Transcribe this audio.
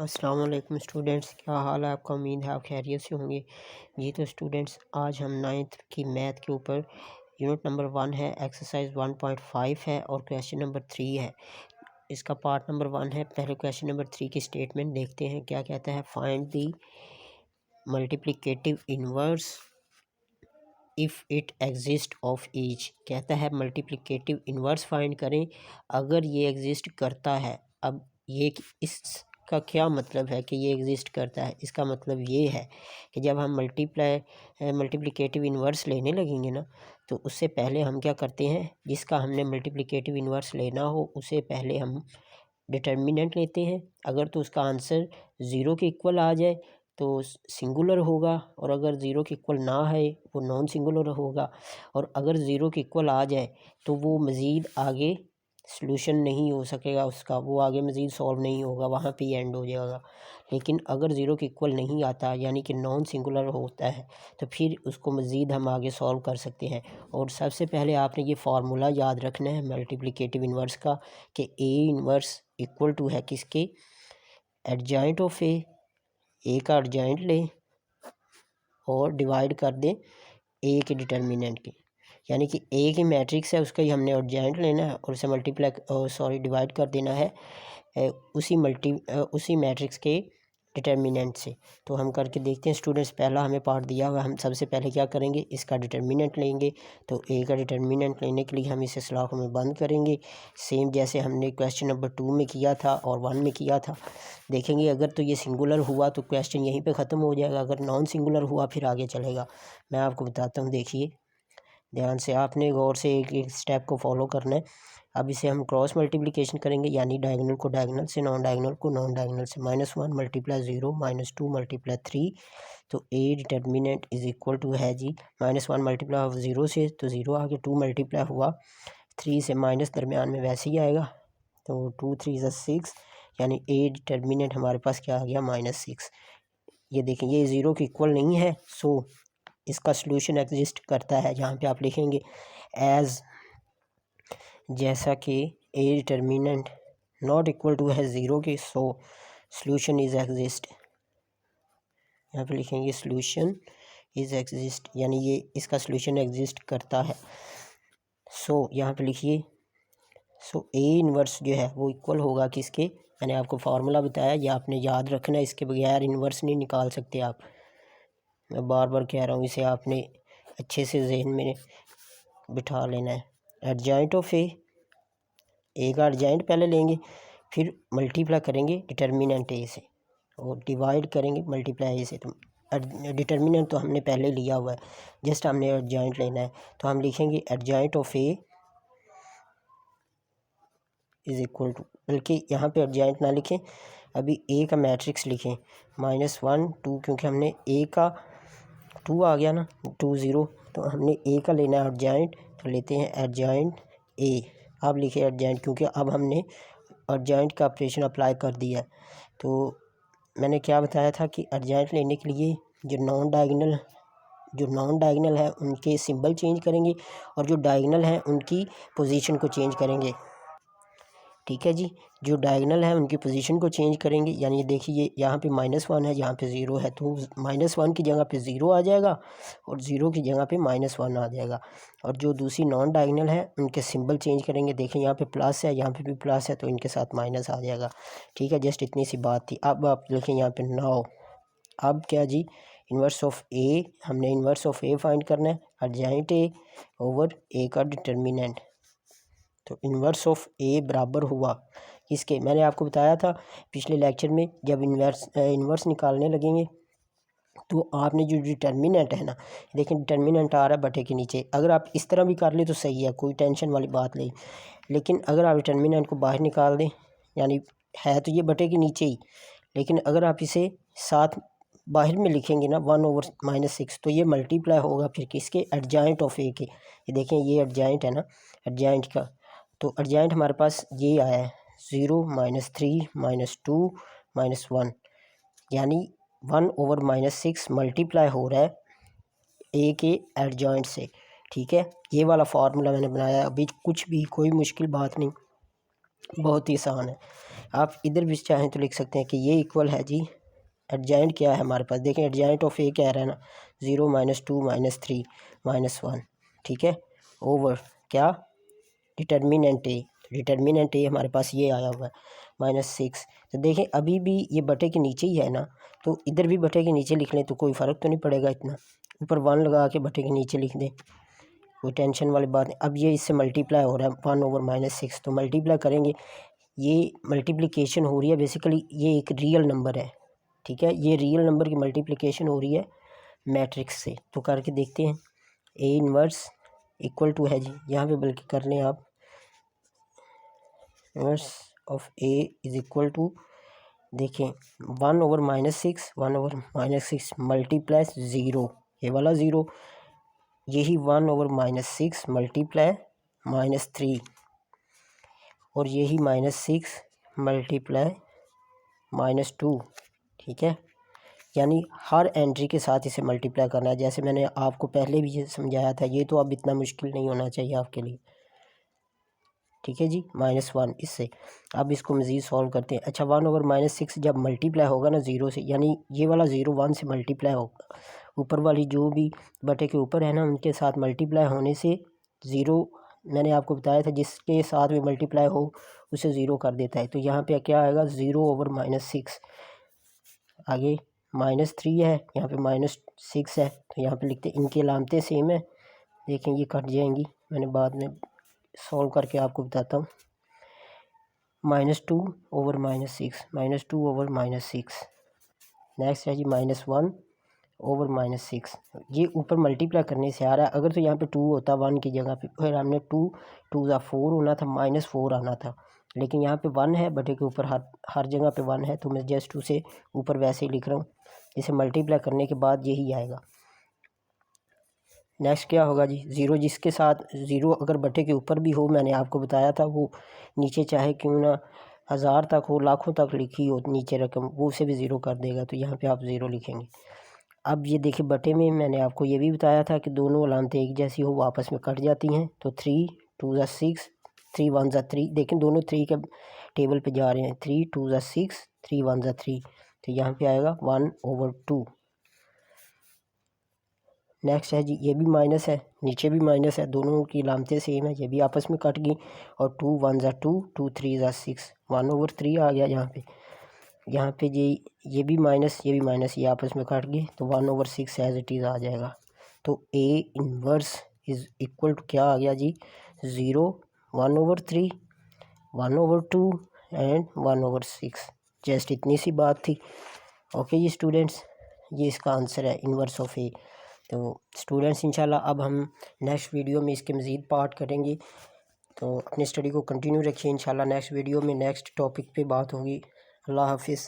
अस्सलाम वालेकुम स्टूडेंट्स, क्या हाल है आपका। उम्मीद है आप खैरियत से होंगे। जी तो स्टूडेंट्स, आज हम 9th की मैथ के ऊपर यूनिट नंबर 1 है, एक्सरसाइज 1.5 है और क्वेश्चन नंबर 3 है। इसका पार्ट नंबर 1 है। पहले क्वेश्चन नंबर 3 की स्टेटमेंट देखते हैं क्या कहता है। Find the multiplicative inverse if it exist of each. कहता है मल्टीप्लिकेटिव इन्वर्स फाइंड करें अगर ये एग्जिस्ट करता है। अब ये इसका क्या मतलब है कि ये एग्जिस्ट करता है। इसका मतलब ये है कि जब हम मल्टीप्लिकेटिव इन्वर्स लेने लगेंगे ना, तो उससे पहले हम क्या करते हैं, जिसका हमने मल्टीप्लिकेटिव इन्वर्स लेना हो उसे पहले हम डिटर्मिनेंट लेते हैं। अगर तो उसका आंसर ज़ीरो के इक्वल आ जाए तो सिंगुलर होगा, और अगर ज़ीरो के इक्वल ना है वो नॉन सिंगुलर होगा। और अगर ज़ीरो के इक्वल आ जाए तो वो मज़ीद आगे सॉल्यूशन नहीं हो सकेगा उसका, वो आगे मज़ीद सॉल्व नहीं होगा, वहाँ पे एंड हो जाएगा। लेकिन अगर ज़ीरो के इक्वल नहीं आता यानी कि नॉन सिंगुलर होता है तो फिर उसको मज़ीद हम आगे सॉल्व कर सकते हैं। और सबसे पहले आपने ये फार्मूला याद रखना है मल्टीप्लिकेटिव इन्वर्स का, कि ए इन्वर्स इक्वल टू है किसके, एडजॉइंट ऑफ ए का एडजॉइंट लें और डिवाइड कर दें ए के डिटर्मिनेंट की। यानी कि ए की मैट्रिक्स है उसका ही हमने एडजॉइंट लेना है और उसे डिवाइड कर देना है उसी मैट्रिक्स के डिटर्मिनेंट से। तो हम करके देखते हैं स्टूडेंट्स। पहला हमें पार्ट दिया हुआ, हम सबसे पहले क्या करेंगे, इसका डिटर्मिनेंट लेंगे। तो ए का डिटर्मिनेंट लेने के लिए हम इसे सलाखों में बंद करेंगे, सेम जैसे हमने क्वेश्चन नंबर 2 में किया था और 1 में किया था। देखेंगे अगर तो ये सिंगुलर हुआ तो क्वेश्चन यहीं पे ख़त्म हो जाएगा, अगर नॉन सिंगुलर हुआ फिर आगे चलेगा। मैं आपको बताता हूँ, देखिए ध्यान से, आपने गौर से एक एक स्टेप को फॉलो करना है। अब इसे हम क्रॉस मल्टीप्लिकेशन करेंगे, यानी डायगोनल को डायगोनल से, नॉन डायगोनल को नॉन डायगोनल से। -1 मल्टीप्लाई 0 -2 मल्टीप्लाई 3। तो A determinant is equal to है जी, -1 मल्टीप्लाई ऑफ 0 से तो 0 आगे, 2 मल्टीप्लाई हुआ 3 से, माइनस दरमियान में वैसे ही आएगा। तो 2 3 ज़ा 6, यानी ए डिटर्मिनेंट हमारे पास क्या आ गया, -6। ये देखें ये ज़ीरो के इक्वल नहीं है, सो इसका सलूशन एग्जिस्ट करता है। जहाँ पे आप लिखेंगे एज, जैसा कि A determinant not equal to है ज़ीरो के, सो सलूशन इज़ एग्जिस्ट। यहाँ पे लिखेंगे सलूशन इज़ एग्जिस्ट, यानी ये इसका सलूशन एग्जिस्ट करता है। सो यहाँ पे लिखिए, सो ए इन्वर्स जो है वो इक्वल होगा किसके, मैंने आपको फार्मूला बताया, ये आपने याद रखना है, इसके बगैर इन्वर्स नहीं निकाल सकते आप। मैं बार बार कह रहा हूँ, इसे आपने अच्छे से जहन में बिठा लेना है। एडजॉइंट ऑफ ए का एडजॉइंट पहले लेंगे, फिर मल्टीप्लाई करेंगे डिटर्मिनेंट ए से और डिवाइड करेंगे मल्टीप्लाई ए से। तो डिटर्मिनेंट तो हमने पहले लिया हुआ है, जस्ट हमने एडजॉइंट लेना है। तो हम लिखेंगे adjoint of A is equal to, बल्कि यहाँ पे एडजॉइंट ना लिखें, अभी ए का मैट्रिक्स लिखें, -1 2, क्योंकि हमने ए का 2 आ गया ना, 2 0, तो हमने ए का लेना है एडजॉइंट, तो लेते हैं एडजॉइंट ए। अब लिखे एडजॉइंट, क्योंकि अब हमने एडजॉइंट का ऑपरेशन अप्लाई कर दिया। तो मैंने क्या बताया था कि एडजॉइंट लेने के लिए जो नॉन डायगोनल है उनके सिंबल चेंज करेंगे और जो डायगोनल है उनकी पोजीशन को चेंज करेंगे। ठीक है जी, जो डायगोनल है उनकी पोजीशन को चेंज करेंगे। यानी ये देखिए यहाँ पे -1 है, यहाँ पे 0 है, तो -1 की जगह पे 0 आ जाएगा और 0 की जगह पे -1 आ जाएगा। और जो दूसरी नॉन डायगोनल है उनके सिंबल चेंज करेंगे। देखें यहाँ पे प्लस है, यहाँ पे भी प्लस है, तो इनके साथ माइनस आ जाएगा। ठीक है, जस्ट इतनी सी बात थी। अब आप लिखें यहाँ पे 9। अब क्या जी, इन्वर्स ऑफ ए, हमने इन्वर्स ऑफ ए फाइंड करना है, एडजॉइंट ए ओवर ए का डिटर्मिनेंट। तो इन्वर्स ऑफ ए बराबर हुआ इसके, मैंने आपको बताया था पिछले लेक्चर में, जब इन्वर्स निकालने लगेंगे तो आपने जो डिटर्मिनेंट है ना, देखें डिटर्मिनेंट आ रहा है बटे के नीचे, अगर आप इस तरह भी कर ले तो सही है, कोई टेंशन वाली बात नहीं। लेकिन अगर आप डिटर्मिनेंट को बाहर निकाल दें, यानी है तो ये बटे के नीचे ही, लेकिन अगर आप इसे साथ बाहर में लिखेंगे ना 1/-6, तो ये मल्टीप्लाई होगा फिर किसके, एडजॉइंट ऑफ ए के। ये देखें ये एडजॉइंट है ना, एडजॉइंट का, तो एडजॉइंट हमारे पास ये आया है 0 -3 -2 -1, यानी 1/-6 मल्टीप्लाई हो रहा है ए के एडजॉइंट से। ठीक है, ये वाला फार्मूला मैंने बनाया, अभी कुछ भी कोई मुश्किल बात नहीं, बहुत ही आसान है। आप इधर भी चाहें तो लिख सकते हैं कि ये इक्वल है जी, एडजाइंट क्या है हमारे पास, देखें एडजाइंट ऑफ ए कह रहा है ना, 0 -2 -3 -1, ठीक है, ओवर क्या, डिटर्मिनेंट ए, डिटर्मिनेंट ए हमारे पास ये आया हुआ है -6। तो देखें अभी भी ये बटे के नीचे ही है ना, तो इधर भी बटे के नीचे लिख लें तो कोई फ़र्क तो नहीं पड़ेगा इतना, ऊपर 1 लगा के बटे के नीचे लिख दें, कोई टेंशन वाली बात नहीं। अब ये इससे मल्टीप्लाई हो रहा है 1/-6, तो मल्टीप्लाई करेंगे, ये मल्टीप्लिकेशन हो रही है, बेसिकली ये एक रियल नंबर है, ठीक है, ये रियल नंबर की मल्टीप्लिकेशन हो रही है मैट्रिक्स से। तो करके देखते हैं, ए इन्वर्स इक्वल टू है जी, यहाँ पे बल्कि कर लें आप, inverse of A is equal to, देखें 1/-6, 1/-6 मल्टीप्लाई 0, ये वाला 0, यही 1/-6 मल्टीप्लाई -3, और यही -6 मल्टीप्लाई -2, ठीक है, यानी हर एंट्री के साथ इसे मल्टीप्लाई करना है, जैसे मैंने आपको पहले भी ये समझाया था, ये तो अब इतना मुश्किल नहीं होना चाहिए आपके लिए, ठीक है जी, -1 इससे। अब इसको मज़ीद सॉल्व करते हैं। अच्छा 1/-6 जब मल्टीप्लाई होगा ना 0 से, यानी ये वाला 0 1 से मल्टीप्लाई होगा, ऊपर वाली जो भी बटे के ऊपर है ना उनके साथ मल्टीप्लाई होने से 0, मैंने आपको बताया था जिसके साथ भी मल्टीप्लाई हो उसे 0 कर देता है। तो यहाँ पे क्या आएगा, 0/-6, आगे -3 है, यहाँ पे -6 है, तो यहाँ पे लिखते हैं, इनकी अलामतें सेम है, देखें ये कट जाएंगी, मैंने बाद में सॉल्व करके आपको बताता हूँ। -2/-6, -2/-6, नेक्स्ट है जी -1/-6, ये ऊपर मल्टीप्लाई करने से आ रहा है, अगर तो यहाँ पे 2 होता 1 की जगह पे, फिर हमने 2 2 4 होना था, -4 आना था, लेकिन यहाँ पे 1 है, बटे के ऊपर हर जगह पे 1 है, तो मैं जस्ट उसे ऊपर वैसे ही लिख रहा हूँ, इसे मल्टीप्लाई करने के बाद यही आएगा। नेक्स्ट क्या होगा जी, 0 जिसके साथ 0 अगर बटे के ऊपर भी हो, मैंने आपको बताया था वो नीचे चाहे क्यों ना 1000 तक हो, लाखों तक लिखी हो नीचे रकम, वो उसे भी 0 कर देगा, तो यहाँ पे आप 0 लिखेंगे। अब ये देखिए बटे में मैंने आपको ये भी बताया था कि दोनों अलामतें एक जैसी हो वो आपस में कट जाती हैं, तो 3 2 6, 3 1 3, देखें दोनों 3 के टेबल पे जा रहे हैं, 3 2 6, 3 1 3, तो यहाँ पे आएगा 1/2। नेक्स्ट है जी, ये भी माइनस है, नीचे भी माइनस है, दोनों की अलामतें सेम है, ये भी आपस में कट गई, और 2 1 2, 2 3 6, 1/3 आ गया यहाँ पे। यहाँ पे ये भी माइनस, ये भी माइनस, ये आपस में कट गए, तो 1/6 एज इट इज़ आ जाएगा। तो A inverse is equal to क्या आ गया जी, 0, 1/3, 1/2 एंड 1/6, जस्ट इतनी सी बात थी। ओके जी स्टूडेंट्स, ये इसका आंसर है इन्वर्स ऑफ ए। तो स्टूडेंट्स इंशाल्लाह अब हम नेक्स्ट वीडियो में इसके मज़ीद पार्ट करेंगे, तो अपनी स्टडी को कंटिन्यू रखिए, इंशाल्लाह नेक्स्ट वीडियो में नेक्स्ट टॉपिक पे बात होगी। अल्लाह हाफिज़।